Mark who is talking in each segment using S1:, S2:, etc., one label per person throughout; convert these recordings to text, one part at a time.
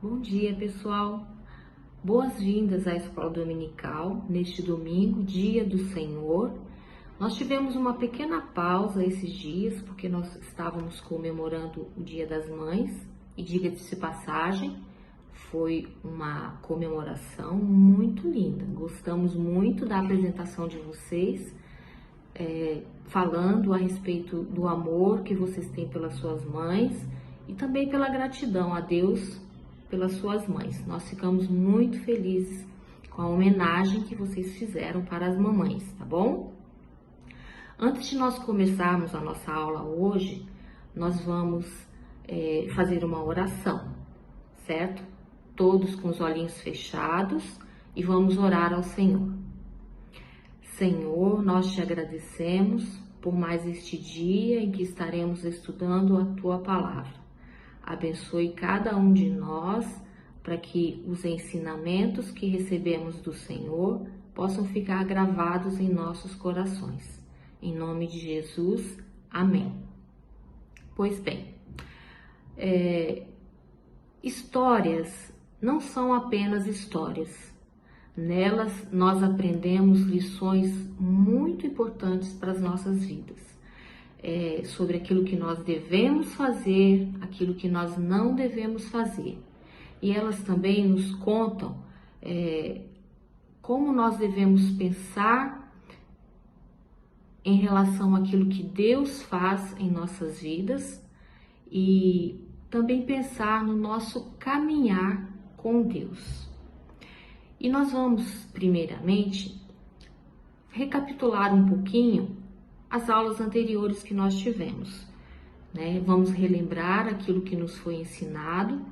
S1: Bom dia, pessoal. Boas-vindas à Escola Dominical neste domingo, dia do Senhor. Nós tivemos uma pequena pausa esses dias porque nós estávamos comemorando o Dia das Mães e, diga-se de passagem, foi uma comemoração muito linda. Gostamos muito da apresentação de vocês, falando a respeito do amor que vocês têm pelas suas mães e também pela gratidão a Deus pelas suas mães. Nós ficamos muito felizes com a homenagem que vocês fizeram para as mamães, tá bom? Antes de nós começarmos a nossa aula hoje, nós vamos fazer uma oração, certo? Todos com os olhinhos fechados e vamos orar ao Senhor. Senhor, nós te agradecemos por mais este dia em que estaremos estudando a Tua Palavra. Abençoe cada um de nós para que os ensinamentos que recebemos do Senhor possam ficar gravados em nossos corações. Em nome de Jesus, amém. Pois bem, histórias não são apenas histórias. Nelas nós aprendemos lições muito importantes para as nossas vidas. Sobre aquilo que nós devemos fazer, aquilo que nós não devemos fazer. E elas também nos contam como nós devemos pensar em relação àquilo que Deus faz em nossas vidas e também pensar no nosso caminhar com Deus. E nós vamos, primeiramente, recapitular um pouquinho as aulas anteriores que nós tivemos, né? Vamos relembrar aquilo que nos foi ensinado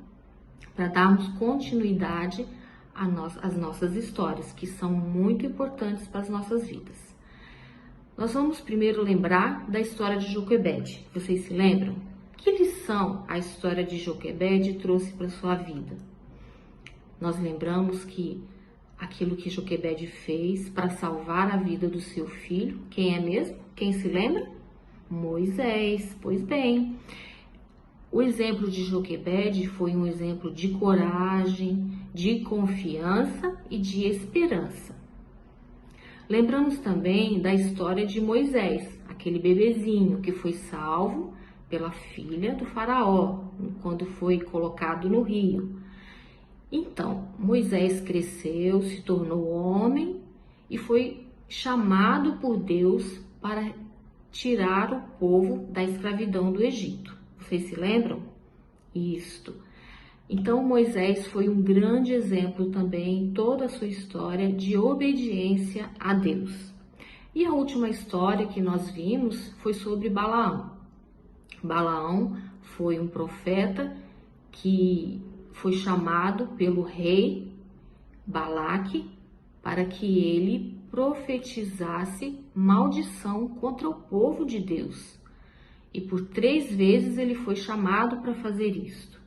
S1: para darmos continuidade às nossas histórias, que são muito importantes para as nossas vidas. Nós vamos primeiro lembrar da história de Joquebede. Vocês se lembram? Que lição a história de Joquebede trouxe para a sua vida? Nós lembramos que aquilo que Joquebede fez para salvar a vida do seu filho, quem é mesmo? Quem se lembra? Moisés. Pois bem, o exemplo de Joquebede foi um exemplo de coragem, de confiança e de esperança. Lembramos também da história de Moisés, aquele bebezinho que foi salvo pela filha do faraó, quando foi colocado no rio. Então, Moisés cresceu, se tornou homem e foi chamado por Deus para tirar o povo da escravidão do Egito. Vocês se lembram? Isto. Então, Moisés foi um grande exemplo também em toda a sua história de obediência a Deus. E a última história que nós vimos foi sobre Balaão. Balaão foi um profeta que foi chamado pelo rei Balaque para que ele profetizasse maldição contra o povo de Deus. E por 3 vezes ele foi chamado para fazer isto.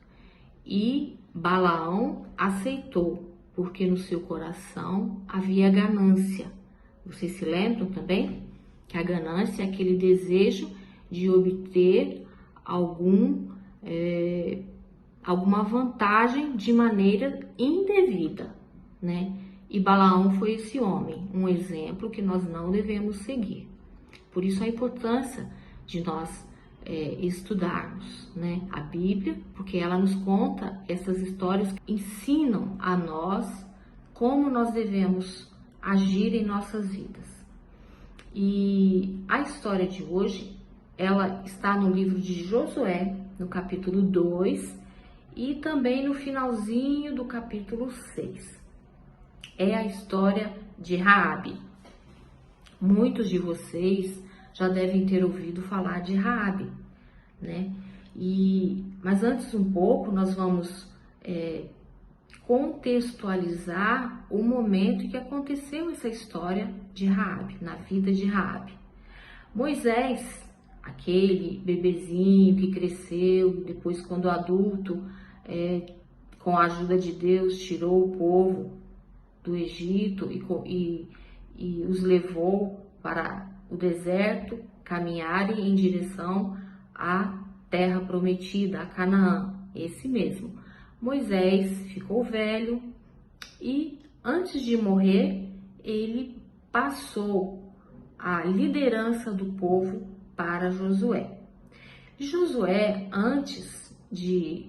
S1: E Balaão aceitou, porque no seu coração havia ganância. Vocês se lembram também? Que a ganância é aquele desejo de obter alguma vantagem de maneira indevida, né? E Balaão foi esse homem, um exemplo que nós não devemos seguir. Por isso a importância de nós estudarmos, né, a Bíblia, porque ela nos conta essas histórias que ensinam a nós como nós devemos agir em nossas vidas. E a história de hoje, ela está no livro de Josué, no capítulo 2, e também no finalzinho do capítulo 6. É a história de Raabe. Muitos de vocês já devem ter ouvido falar de Raabe, né? Mas antes um pouco, nós vamos contextualizar o momento em que aconteceu essa história de Raabe, na vida de Raabe. Moisés, aquele bebezinho que cresceu, depois quando adulto, com a ajuda de Deus, tirou o povo do Egito e os levou para o deserto, caminharem em direção à terra prometida, a Canaã, esse mesmo. Moisés ficou velho e, antes de morrer, ele passou a liderança do povo para Josué. Josué, antes de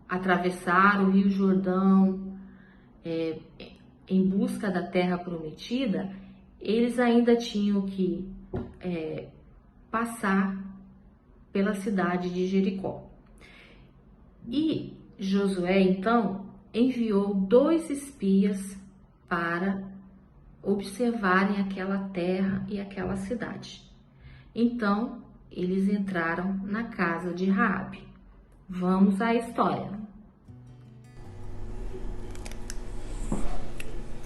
S1: atravessar o Rio Jordão em busca da terra prometida, eles ainda tinham que passar pela cidade de Jericó. E Josué, então, enviou 2 espias para observarem aquela terra e aquela cidade. Então, eles entraram na casa de Raabe. Vamos à história.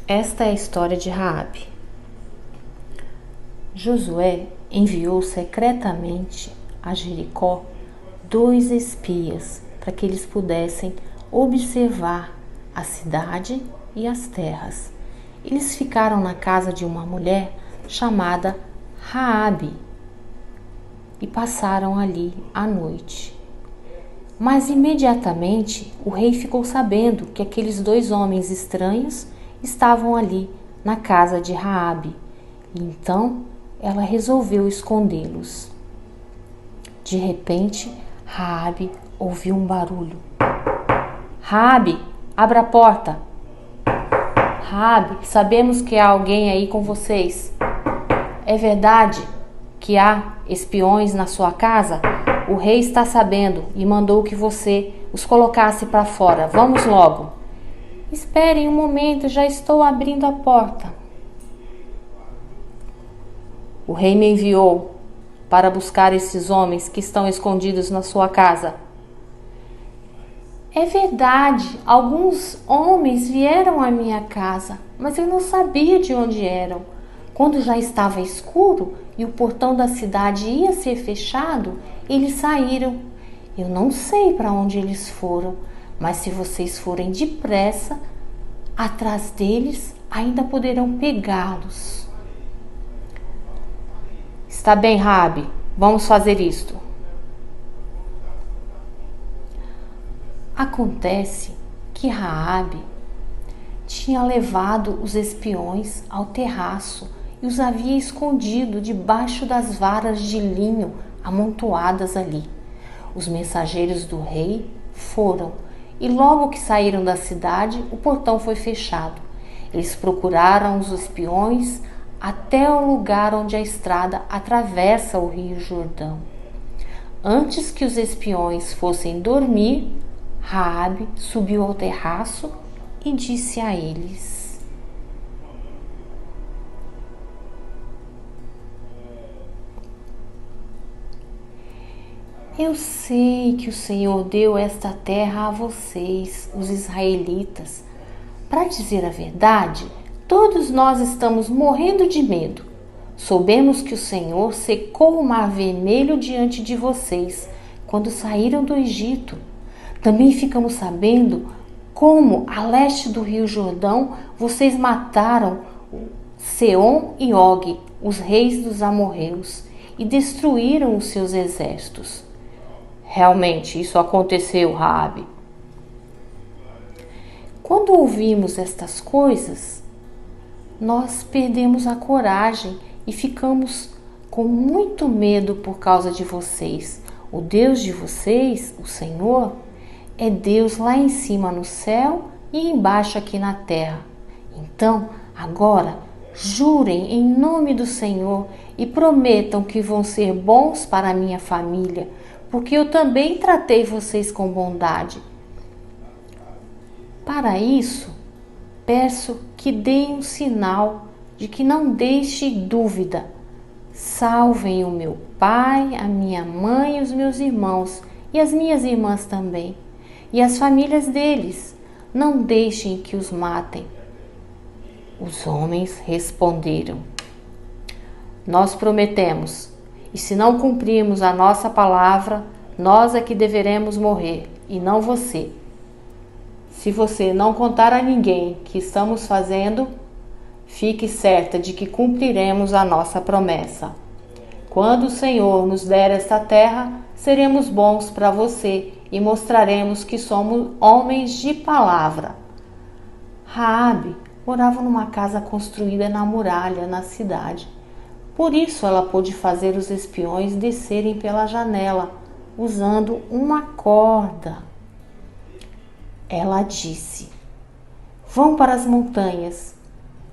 S1: Esta é a história de Raabe. Josué enviou secretamente a Jericó 2 espias para que eles pudessem observar a cidade e as terras. Eles ficaram na casa de uma mulher chamada Raabe e passaram ali a noite. Mas imediatamente o rei ficou sabendo que aqueles 2 homens estranhos estavam ali na casa de Raabe. Então ela resolveu escondê-los. De repente, Raabe ouviu um barulho. Raabe, abra a porta. Raabe, sabemos que há alguém aí com vocês. É verdade que há espiões na sua casa? O rei está sabendo e mandou que você os colocasse para fora. Vamos logo. Esperem um momento, já estou abrindo a porta. O rei me enviou para buscar esses homens que estão escondidos na sua casa. É verdade, alguns homens vieram à minha casa, mas eu não sabia de onde eram. Quando já estava escuro e o portão da cidade ia ser fechado, eles saíram. Eu não sei para onde eles foram, mas se vocês forem depressa, atrás deles ainda poderão pegá-los. Está bem, Raabe, vamos fazer isto. Acontece que Raabe tinha levado os espiões ao terraço e os havia escondido debaixo das varas de linho amontoadas ali. Os mensageiros do rei foram e logo que saíram da cidade, o portão foi fechado. Eles procuraram os espiões até o lugar onde a estrada atravessa o Rio Jordão. Antes que os espiões fossem dormir, Raabe subiu ao terraço e disse a eles: Eu sei que o Senhor deu esta terra a vocês, os israelitas. Para dizer a verdade, todos nós estamos morrendo de medo. Soubemos que o Senhor secou o Mar Vermelho diante de vocês quando saíram do Egito. Também ficamos sabendo como, a leste do Rio Jordão, vocês mataram Seom e Og, os reis dos amorreus, e destruíram os seus exércitos. Realmente, isso aconteceu, Raabe. Quando ouvimos estas coisas, nós perdemos a coragem e ficamos com muito medo por causa de vocês. O Deus de vocês, o Senhor, é Deus lá em cima no céu e embaixo aqui na terra. Então, agora, jurem em nome do Senhor e prometam que vão ser bons para a minha família, porque eu também tratei vocês com bondade. Para isso, peço que deem um sinal de que não deixe dúvida. Salvem o meu pai, a minha mãe e os meus irmãos, e as minhas irmãs também, e as famílias deles. Não deixem que os matem. Os homens responderam: Nós prometemos, e se não cumprirmos a nossa palavra, nós é que deveremos morrer, e não você. Se você não contar a ninguém que estamos fazendo, fique certa de que cumpriremos a nossa promessa. Quando o Senhor nos der esta terra, seremos bons para você
S2: e mostraremos que somos homens de palavra. Raabe morava numa casa construída na muralha na cidade. Por isso ela pôde fazer os espiões descerem pela janela, usando uma corda. Ela disse: vão para as montanhas,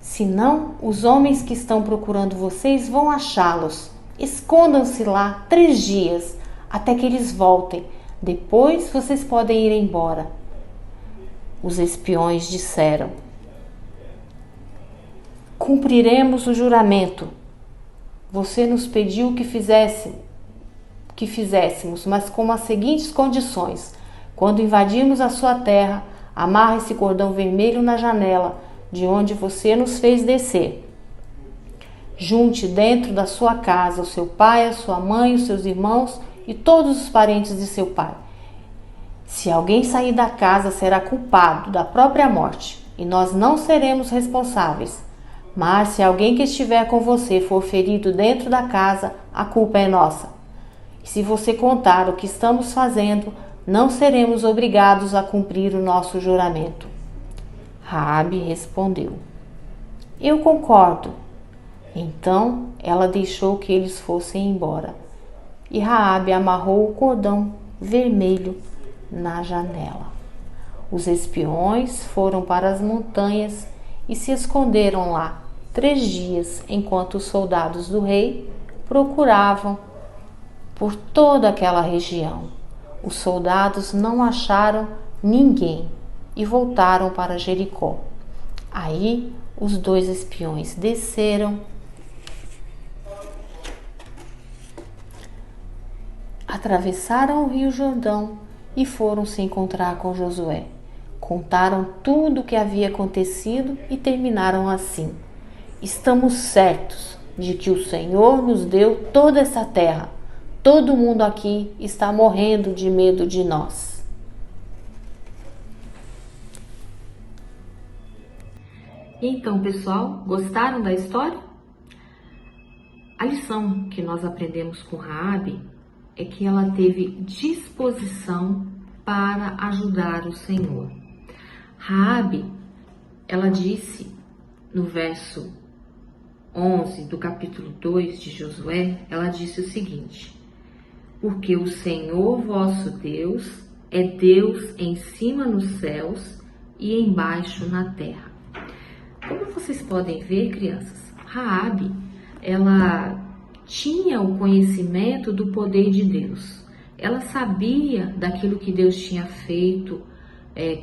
S2: senão os homens que estão procurando vocês vão achá-los. Escondam-se lá 3 dias, até que eles voltem. Depois vocês podem ir embora. Os espiões disseram: cumpriremos o juramento. Você nos pediu que fizéssemos, mas com as seguintes condições: quando invadirmos a sua terra, amarre esse cordão vermelho na janela de onde você nos fez descer. Junte dentro da sua casa o seu pai, a sua mãe, os seus irmãos e todos os parentes de seu pai. Se alguém sair da casa, será culpado da própria morte, e nós não seremos responsáveis. Mas se alguém que estiver com você for ferido dentro da casa, a culpa é nossa. E se você contar o que estamos fazendo, não seremos obrigados a cumprir o nosso juramento. Raabe respondeu: eu concordo. Então ela deixou que eles fossem embora. E Raabe amarrou o cordão vermelho na janela. Os espiões foram para as montanhas e se esconderam lá 3 dias, enquanto os soldados do rei procuravam por toda aquela região. Os soldados não acharam ninguém e voltaram para Jericó. Aí os 2 espiões desceram, atravessaram o rio Jordão e foram se encontrar com Josué. Contaram tudo o que havia acontecido e terminaram assim: estamos certos de que o Senhor nos deu toda essa terra. Todo mundo aqui está morrendo de medo de nós.
S1: Então, pessoal, gostaram da história? A lição que nós aprendemos com Raabe é que ela teve disposição para ajudar o Senhor. Raabe, ela disse no verso 11 do capítulo 2 de Josué, ela disse o seguinte: porque o Senhor vosso Deus é Deus em cima nos céus e embaixo na terra. Como vocês podem ver, crianças, Raabe, ela tinha o conhecimento do poder de Deus. Ela sabia daquilo que Deus tinha feito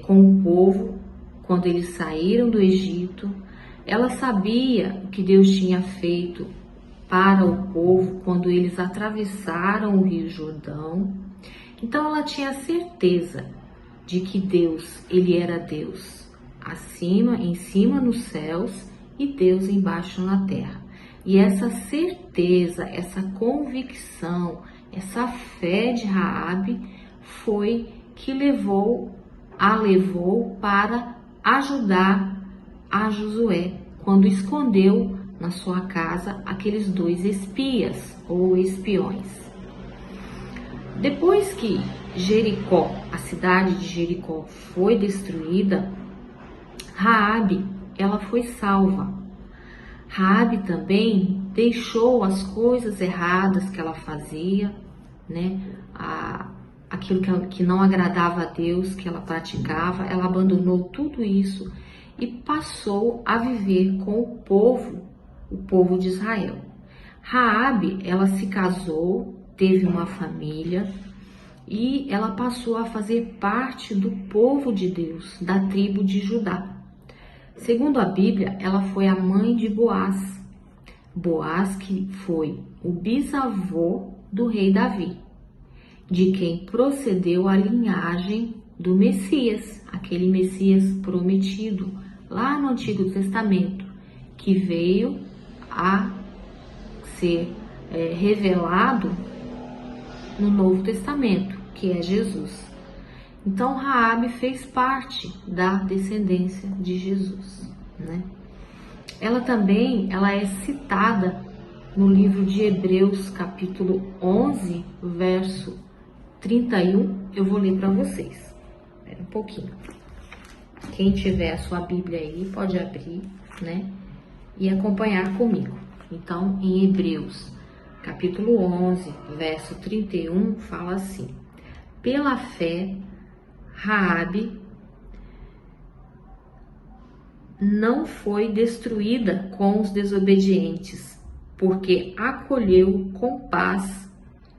S1: com o povo quando eles saíram do Egito. Ela sabia o que Deus tinha feito para o povo quando eles atravessaram o Rio Jordão. Então ela tinha certeza de que Deus, ele era Deus acima, em cima nos céus e Deus embaixo na terra. E essa certeza, essa convicção, essa fé de Raabe foi que levou para ajudar a Josué quando escondeu na sua casa aqueles 2 espias ou espiões. Depois que Jericó, a cidade de Jericó, foi destruída, Raabe, ela foi salva. Raabe também deixou as coisas erradas que ela fazia, né? Aquilo que não agradava a Deus, que ela praticava, ela abandonou tudo isso e passou a viver com o povo de Israel. Raabe, ela se casou, teve uma família e ela passou a fazer parte do povo de Deus, da tribo de Judá. Segundo a Bíblia, ela foi a mãe de Boaz. Boaz, que foi o bisavô do rei Davi, de quem procedeu a linhagem do Messias, aquele Messias prometido lá no Antigo Testamento, que veio a ser revelado no Novo Testamento, que é Jesus. Então Raabe fez parte da descendência de Jesus, né? Ela também, ela é citada no livro de Hebreus, capítulo 11, verso 31, eu vou ler para vocês. Espera um pouquinho. Quem tiver a sua Bíblia aí, pode abrir, né? E acompanhar comigo. Então, em Hebreus, capítulo 11, verso 31, fala assim: pela fé, Raabe não foi destruída com os desobedientes, porque acolheu com paz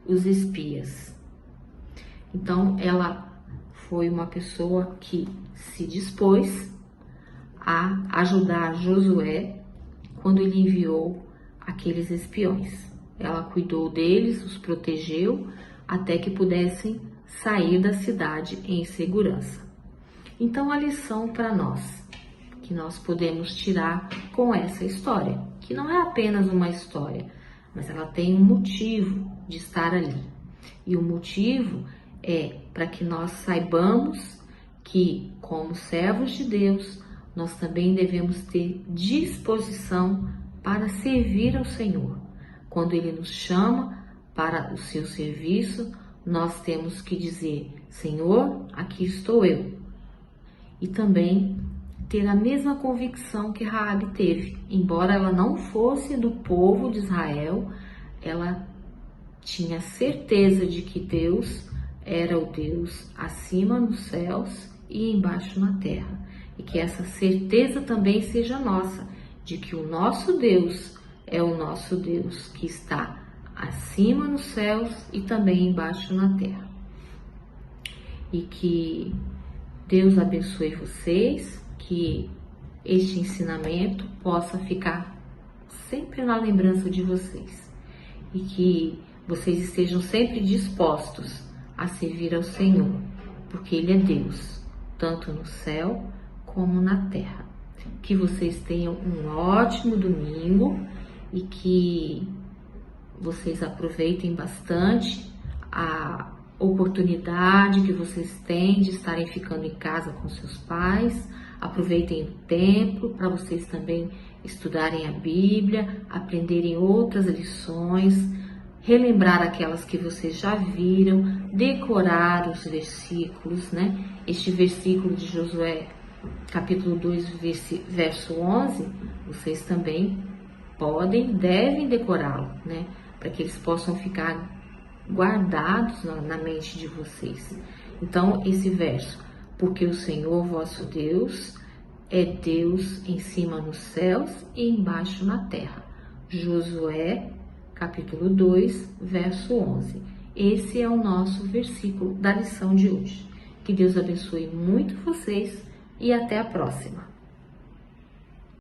S1: os espias. Então, ela foi uma pessoa que se dispôs a ajudar Josué quando ele enviou aqueles espiões. Ela cuidou deles, os protegeu, até que pudessem sair da cidade em segurança. Então, a lição para nós, que nós podemos tirar com essa história, que não é apenas uma história, mas ela tem um motivo de estar ali. E o motivo é para que nós saibamos que, como servos de Deus, nós também devemos ter disposição para servir ao Senhor. Quando Ele nos chama para o seu serviço, nós temos que dizer: Senhor, aqui estou eu. E também ter a mesma convicção que Raabe teve. Embora ela não fosse do povo de Israel, ela tinha certeza de que Deus era o Deus acima nos céus e embaixo na terra. E que essa certeza também seja nossa, de que o nosso Deus é o nosso Deus que está acima nos céus e também embaixo na terra. E que Deus abençoe vocês, que este ensinamento possa ficar sempre na lembrança de vocês e que vocês estejam sempre dispostos a servir ao Senhor, porque Ele é Deus, tanto no céu como na terra. Que vocês tenham um ótimo domingo e que vocês aproveitem bastante a oportunidade que vocês têm de estarem ficando em casa com seus pais. Aproveitem o tempo para vocês também estudarem a Bíblia, aprenderem outras lições, relembrar aquelas que vocês já viram, decorar os versículos, né? Este versículo de Josué, capítulo 2, verso 11, vocês também devem decorá-lo, né? Para que eles possam ficar guardados na mente de vocês. Então, esse verso: porque o Senhor vosso Deus é Deus em cima nos céus e embaixo na terra. Josué, capítulo 2, verso 11. Esse é o nosso versículo da lição de hoje. Que Deus abençoe muito vocês e até a próxima.